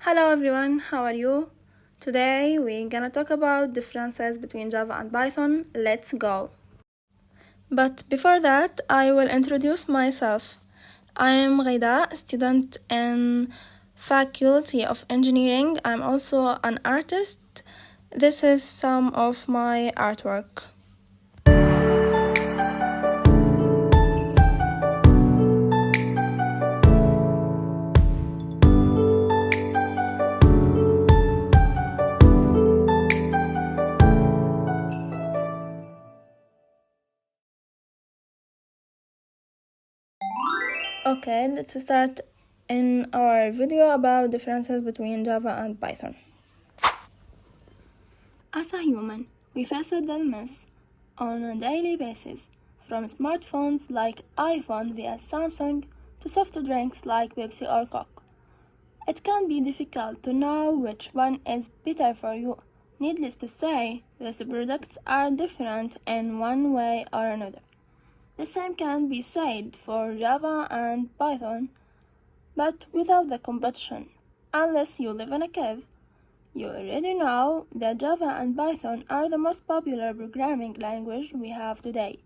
Hello everyone, how are you? Today we're gonna talk about differences between Java and Python. Let's go! But before that, I will introduce myself. I am Ghida, student in Faculty of Engineering. I'm also an artist. This is some of my artwork. Okay, let's start in our video about differences between Java and Python. As a human, we face dilemmas on a daily basis, from smartphones like iPhone via Samsung to soft drinks like Pepsi or Coke. It can be difficult to know which one is better for you. Needless to say, these products are different in one way or another. The same can be said for Java and Python, but without the competition, unless you live in a cave. You already know that Java and Python are the most popular programming language we have today.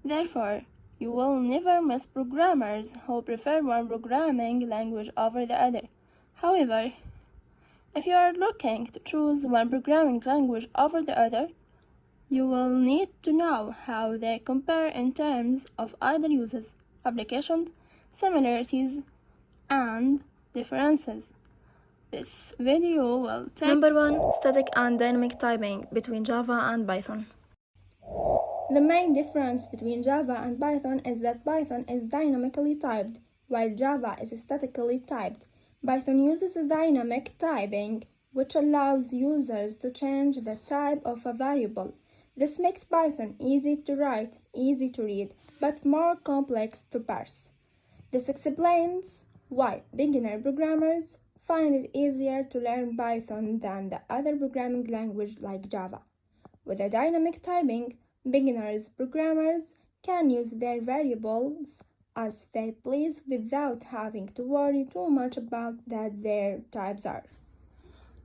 Therefore, you will never miss programmers who prefer one programming language over the other. However, if you are looking to choose one programming language over the other, you will need to know how they compare in terms of idle uses, applications, similarities, and differences. This video will take Number 1. Static and dynamic typing between Java and Python. The main difference between Java and Python is that Python is dynamically typed, while Java is statically typed. Python uses dynamic typing, which allows users to change the type of a variable. This makes Python easy to write, easy to read, but more complex to parse. This explains why beginner programmers find it easier to learn Python than the other programming language like Java. With a dynamic typing, beginners programmers can use their variables as they please without having to worry too much about that their types are.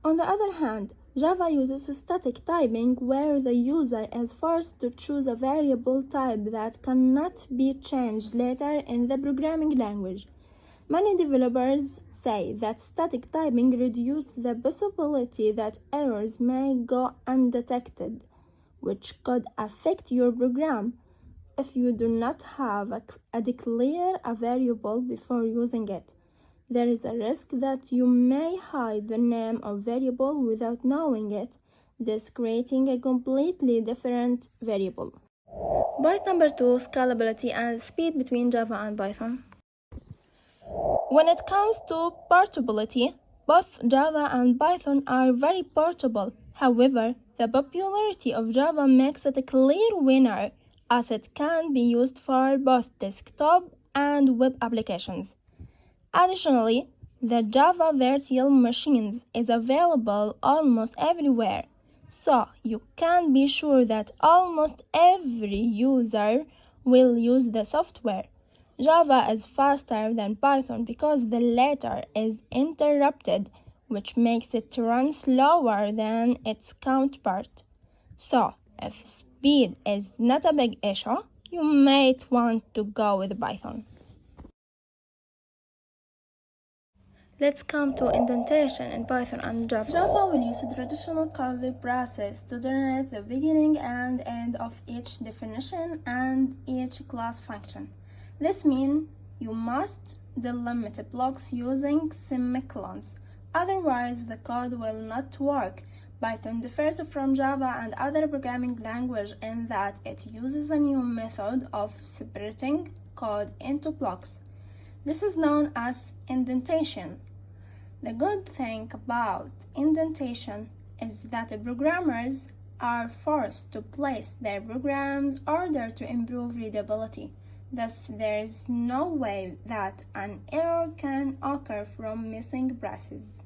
On the other hand, Java uses static typing where the user is forced to choose a variable type that cannot be changed later in the programming language. Many developers say that static typing reduces the possibility that errors may go undetected, which could affect your program if you do not have declare a variable before using it. There is a risk that you may hide the name of variable without knowing it, thus creating a completely different variable. Point number 2, scalability and speed between Java and Python. When it comes to portability, both Java and Python are very portable. However, the popularity of Java makes it a clear winner, as it can be used for both desktop and web applications. Additionally, the Java virtual machines is available almost everywhere, so you can be sure that almost every user will use the software. Java is faster than Python because the latter is interrupted, which makes it run slower than its counterpart. So, if speed is not a big issue, you might want to go with Python. Let's come to indentation in Python and Java. Java will use a traditional curly braces to generate the beginning and end of each definition and each class function. This means you must delimit blocks using semicolons, otherwise the code will not work. Python differs from Java and other programming languages in that it uses a new method of separating code into blocks. This is known as indentation. The good thing about indentation is that programmers are forced to place their programs in order to improve readability. Thus, there is no way that an error can occur from missing braces.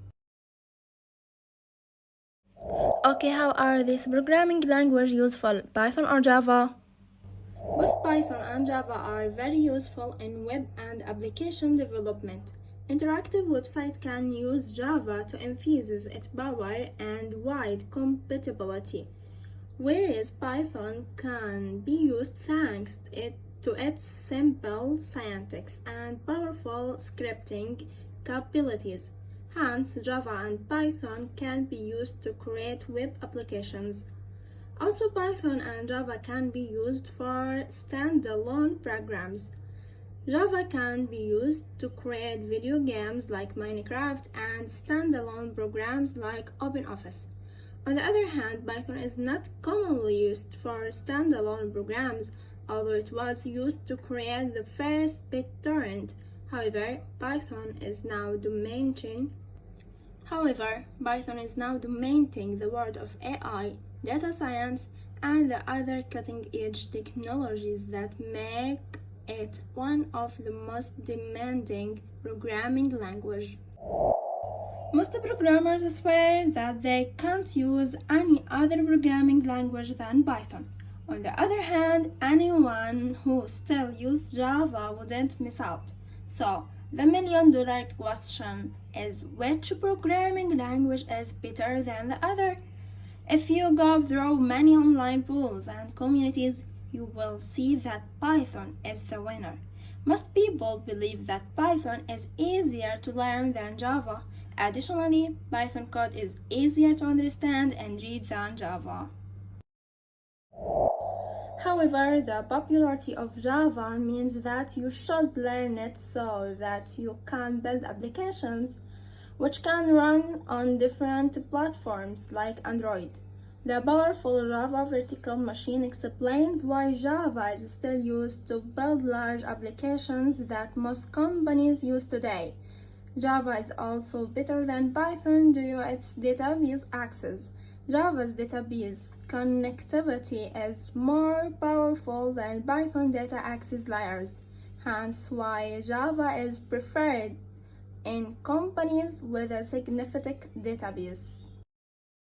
Okay, how are these programming languages useful, Python or Java? Both Python and Java are very useful in web and application development. Interactive website can use Java to emphasize its power and wide compatibility, whereas Python can be used thanks to its simple syntax and powerful scripting capabilities. Hence, Java and Python can be used to create web applications. Also, Python and Java can be used for standalone programs. Java can be used to create video games like Minecraft and standalone programs like OpenOffice. On the other hand, Python is not commonly used for standalone programs, although it was used to create the first BitTorrent. However, Python is now dominating the world of AI, data science, and the other cutting-edge technologies that make it one of the most demanding programming languages. Most programmers swear that they can't use any other programming language than Python. On the other hand, anyone who still uses Java wouldn't miss out. So, the million-dollar question is, which programming language is better than the other? If you go through many online polls and communities, you will see that Python is the winner. Most people believe that Python is easier to learn than Java. Additionally, Python code is easier to understand and read than Java. However, the popularity of Java means that you should learn it so that you can build applications which can run on different platforms like Android. The powerful Java Virtual Machine explains why Java is still used to build large applications that most companies use today. Java is also better than Python due to its database access. Java's database connectivity is more powerful than Python data access layers, hence why Java is preferred in companies with a significant database.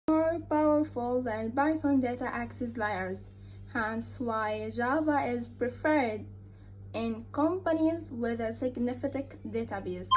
More powerful than Python data access layers, hence why Java is preferred in companies with a significant database.